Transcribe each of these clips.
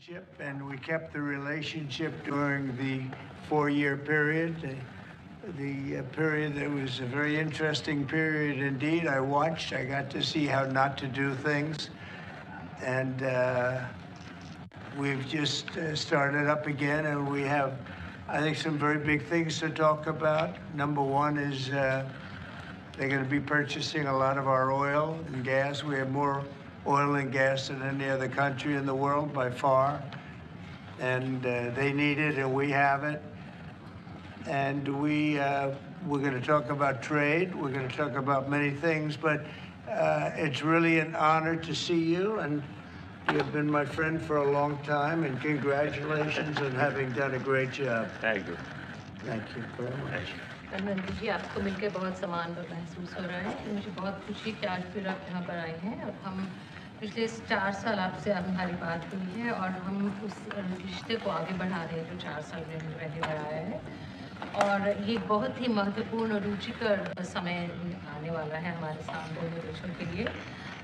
And we kept the relationship during the 4-year period. The period that was a very interesting period indeed. I watched. I got to see how not to do things, and we've just started up again, and we have, I think, some very big things to talk about. Number one is they're going to be purchasing a lot of our oil and gas. We have more oil and gas than any other country in the world by far, and they need it, and we have it. And we're going to talk about trade. We're going to talk about many things, but it's really an honor to see you, and you have been my friend for a long time, and congratulations on having done a great job. Thank you. Thank you very much. प्रधानमंत्री जी, आपको मिलकर बहुत सम्मान महसूस हो रहा है। मुझे बहुत खुशी है कि आज फिर आप यहाँ पर आए हैं, और हम पिछले 4 साल आपसे हमारी बात हुई है, और हम उस रिश्ते को आगे बढ़ा रहे हैं जो 4 साल में हमने पहले बढ़ाया है। और ये बहुत ही महत्वपूर्ण और रुचिकर समय आने वाला है हमारे सामने दोनों देशों के लिए।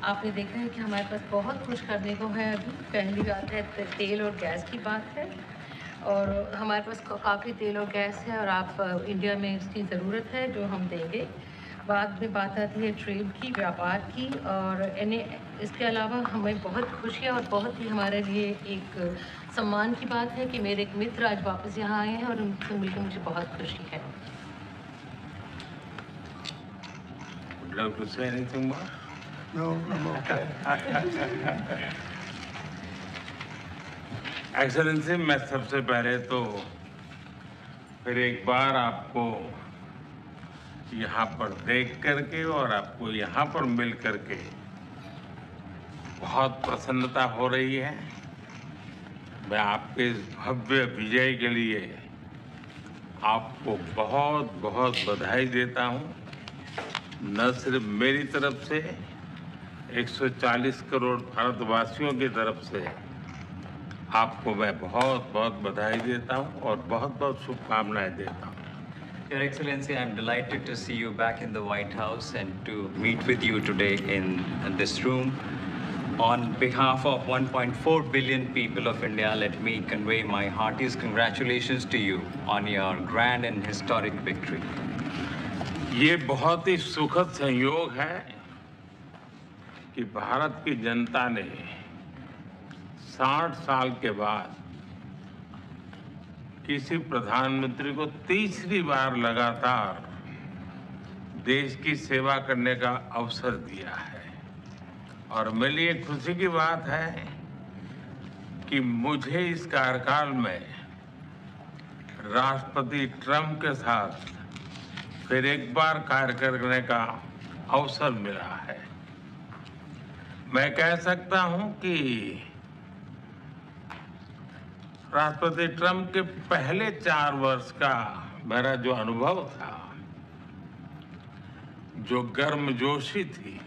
आपने देखा है कि हमारे पास बहुत कुछ करने को है। अभी पहली बात है तेल और गैस की बात है, और हमारे पास काफ़ी तेल और गैस है, और आप इंडिया में इसकी ज़रूरत है जो हम देंगे। बाद में बात आती है ट्रेड की, व्यापार की, और इसके अलावा हमें बहुत खुशी है और बहुत ही हमारे लिए एक सम्मान की बात है कि मेरे एक मित्र आज वापस यहाँ आए हैं, और उनसे मिलकर मुझे बहुत खुशी है। Would you like to say anything more? No, I'm okay. Excellency, मैं सबसे पहले तो फिर एक बार आपको यहाँ पर देख करके और आपको यहाँ पर मिल करके बहुत प्रसन्नता हो रही है। मैं आपके इस भव्य विजय के लिए आपको बहुत बहुत बधाई देता हूँ। न सिर्फ मेरी तरफ से, 140 करोड़ भारतवासियों की तरफ से आपको मैं बहुत बहुत बधाई देता हूँ और बहुत बहुत शुभकामनाएं देता हूँ। Your Excellency, I'm delighted to see you back in the White House and to meet with you today in this room. On behalf of 1.4 billion people of India, let me convey my heartiest congratulations to you on your grand and historic victory. ये बहुत ही सुखद संयोग है कि भारत की जनता ने 60 साल के बाद किसी प्रधानमंत्री को तीसरी बार लगातार देश की सेवा करने का अवसर दिया है। और मेरे लिए खुशी की बात है कि मुझे इस कार्यकाल में राष्ट्रपति ट्रंप के साथ फिर एक बार कार्य करने का अवसर मिला है। मैं कह सकता हूं कि राष्ट्रपति ट्रंप के पहले 4 वर्ष का मेरा जो अनुभव था, जो गर्मजोशी थी,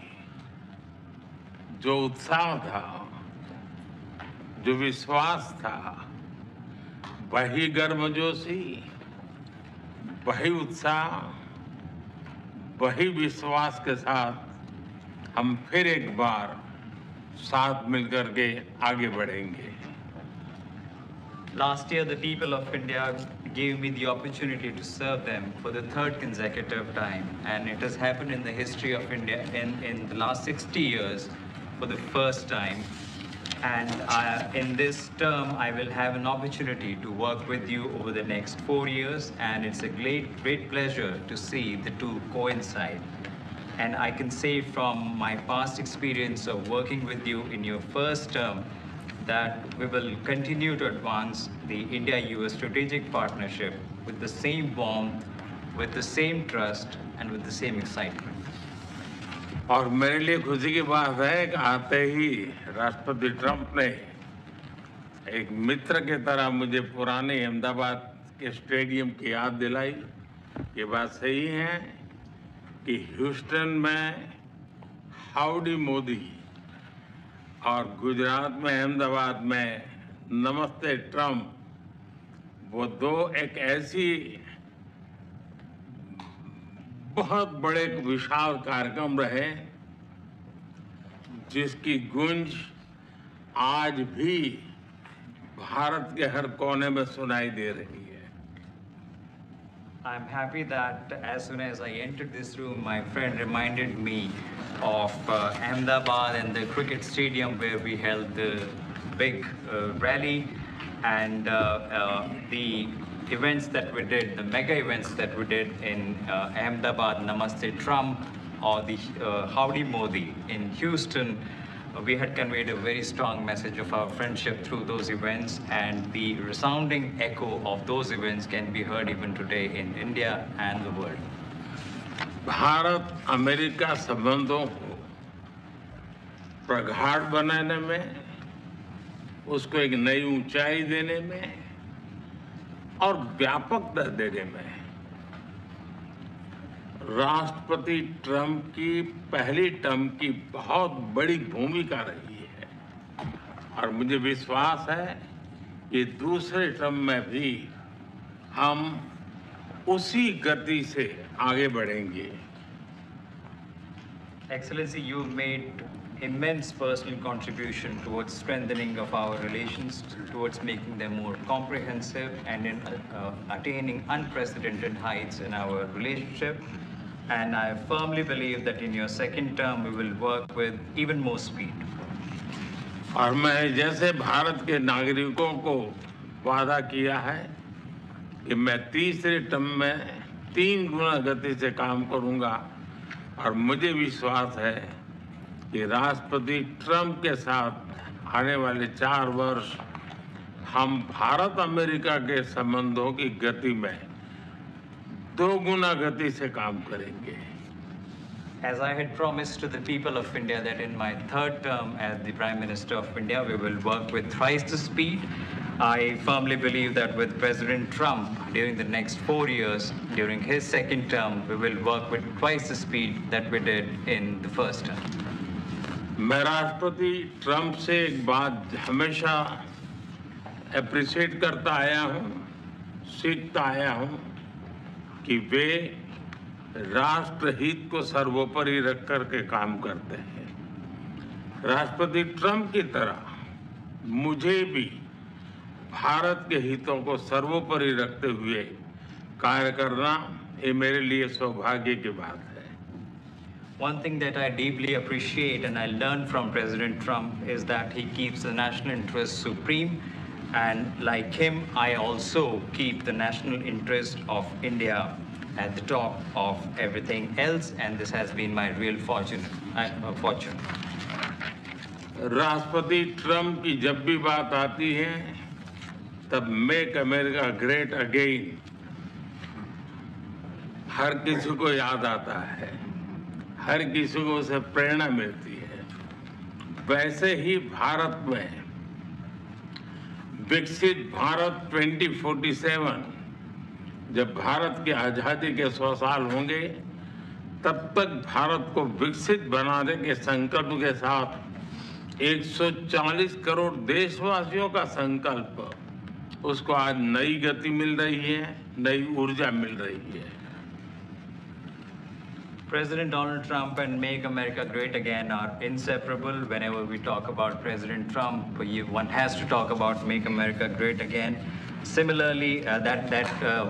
जो उत्साह था, जो विश्वास था, वही गर्मजोशी, वही उत्साह, वही विश्वास के साथ हम फिर एक बार साथ मिलकर के आगे बढ़ेंगे। Last year, the people of India gave me the opportunity to serve them for the 3rd consecutive time, and it has happened in the history of India in the last 60 years for the first time. And in this term, I will have an opportunity to work with you over the next 4 years, and it's a great pleasure to see the two coincide. And I can say from my past experience of working with you in your first term that we will continue to advance the India-US strategic partnership with the same warmth, with the same trust, and with the same excitement. और मेरे लिए खुशी की बात है कि आते ही राष्ट्रपति ट्रंप ने एक मित्र के तरह मुझे पुराने अहमदाबाद के स्टेडियम की याद दिलाई। ये बात सही है कि ह्यूस्टन में हाउडी मोदी और गुजरात में अहमदाबाद में नमस्ते ट्रंप, वो दो एक ऐसी बहुत बड़े विशाल कार्यक्रम रहे जिसकी गूंज आज भी भारत के हर कोने में सुनाई दे रही है। I'm happy that as soon as I entered this room, my friend reminded me of Ahmedabad and the cricket stadium where we held the big rally, and the events that we did, the mega events that we did in Ahmedabad, Namaste Trump, or the Howdy Modi in Houston. We had conveyed a very strong message of our friendship through those events, and the resounding echo of those events can be heard even today in India and the world. Bharat America संबंधों को प्रगाढ़ बनाने में, उसको एक नई ऊंचाई देने में और व्यापकता देने में राष्ट्रपति ट्रंप की पहली टर्म की बहुत बड़ी भूमिका रही है, और मुझे विश्वास है कि दूसरे टर्म में भी हम उसी गति से आगे बढ़ेंगे। Excellency, you made immense personal contribution towards strengthening of our relations, towards making them more comprehensive, and in attaining unprecedented heights in our relationship. And I firmly believe that in your second term, we will work with even more speed. और मैं जैसे भारत के नागरिकों को वादा किया है कि मैं तीसरे टर्म में 3 गुना गति से काम करूंगा, और मुझे विश्वास है कि राष्ट्रपति ट्रंप के साथ आने वाले 4 वर्ष हम भारत अमेरिका के संबंधों की गति में 2 गुना गति से काम करेंगे। As I had promised to the people of India that in my third term as the Prime Minister of India, we will work with thrice the speed. I firmly believe that with President Trump during the next 4 years, during his second term, we will work with twice the speed that we did in the first term. मैं राष्ट्रपति Trump से एक बात हमेशा appreciate करता आया हूं, सीखता आया हूं कि वे राष्ट्रहित को सर्वोपरि रख करके काम करते हैं। राष्ट्रपति ट्रंप की तरह मुझे भी भारत के हितों को सर्वोपरि रखते हुए कार्य करना ये मेरे लिए सौभाग्य की बात है। One thing that I deeply appreciate and I learned from President Trump is that he keeps the national interest supreme, and like him, I also keep the national interest of India at the top of everything else, and this has been my real fortune. राष्ट्रपति Trump की जब भी बात आती है तब make America great again हर किसी को याद आता है, हर किसी को उसे प्रेरणा मिलती है। वैसे ही भारत में विकसित भारत 2047, जब भारत की आजादी के 100 साल होंगे, तब तक भारत को विकसित बनाने के संकल्प के साथ 140 करोड़ देशवासियों का संकल्प, उसको आज नई गति मिल रही है, नई ऊर्जा मिल रही है। President Donald Trump and Make America Great Again are inseparable. Whenever we talk about President Trump, one has to talk about Make America Great Again. Similarly, that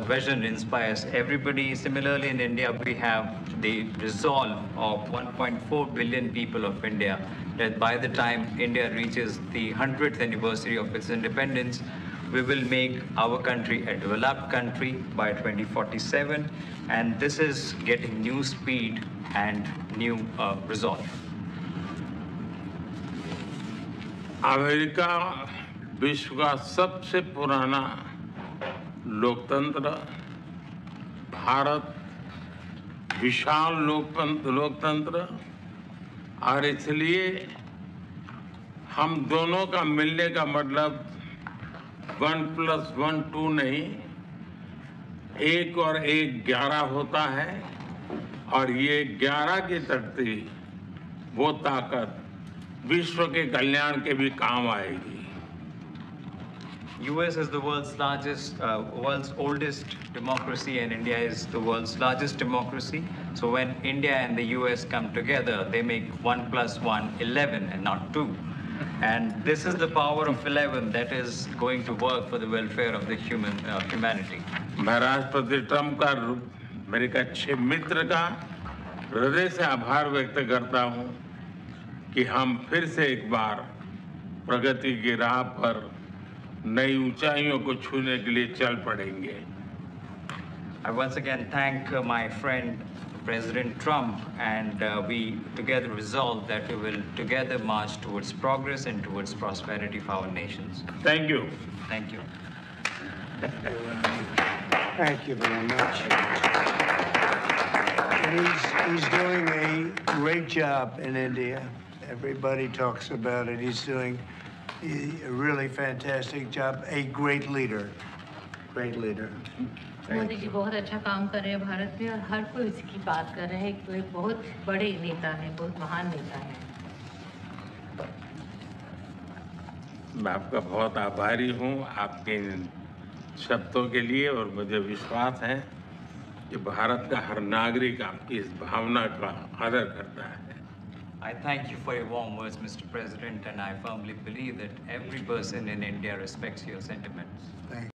vision inspires everybody. Similarly, in India, we have the resolve of 1.4 billion people of India that by the time India reaches the 100th anniversary of its independence, we will make our country a developed country by 2047, and this is getting new speed and new resolve. America विश्व का सबसे पुराना लोकतंत्र, भारत विशाल लोकतंत्र, और इसलिए हम दोनों का मिलने का मतलब 1+1 2 नहीं, 1 और 1 11 होता है, और ये 11 की तकती वो ताकत विश्व के कल्याण के भी काम आएगी। US is the world's oldest democracy, and India is the world's largest democracy. So when India and the US come together, they make 1+1 11 and not 2. And this is the power of 11 that is going to work for the welfare of the humanity. मैं राष्ट्रपति Trump का मेरे एक अच्छे मित्र का हृदय से आभार व्यक्त करता हूं कि हम फिर से एक बार प्रगति की राह पर नई ऊंचाइयों को छूने के लिए चल पड़ेंगे। I once again thank my friend President Trump, and we together resolve that we will together march towards progress and towards prosperity for our nations. Thank you. Thank you. Thank you very much. And he's doing a great job in India. Everybody talks about it. He's doing a really fantastic job. A great leader. Great leader. Modi ji बहुत अच्छा काम कर रहे हैं भारत में और हर कोई इसकी बात कर रहे हैं कि कोई बहुत बड़े नेता हैं, बहुत महान नेता हैं। मैं आपका बहुत आभारी हूं आपके इन शब्दों के लिए और मुझे विश्वास है कि भारत का हर नागरिक आपकी इस भावना का आदर करता है। I thank you for your warm words, Mr. President, and I firmly believe that every person in India respects your sentiments. Thank you.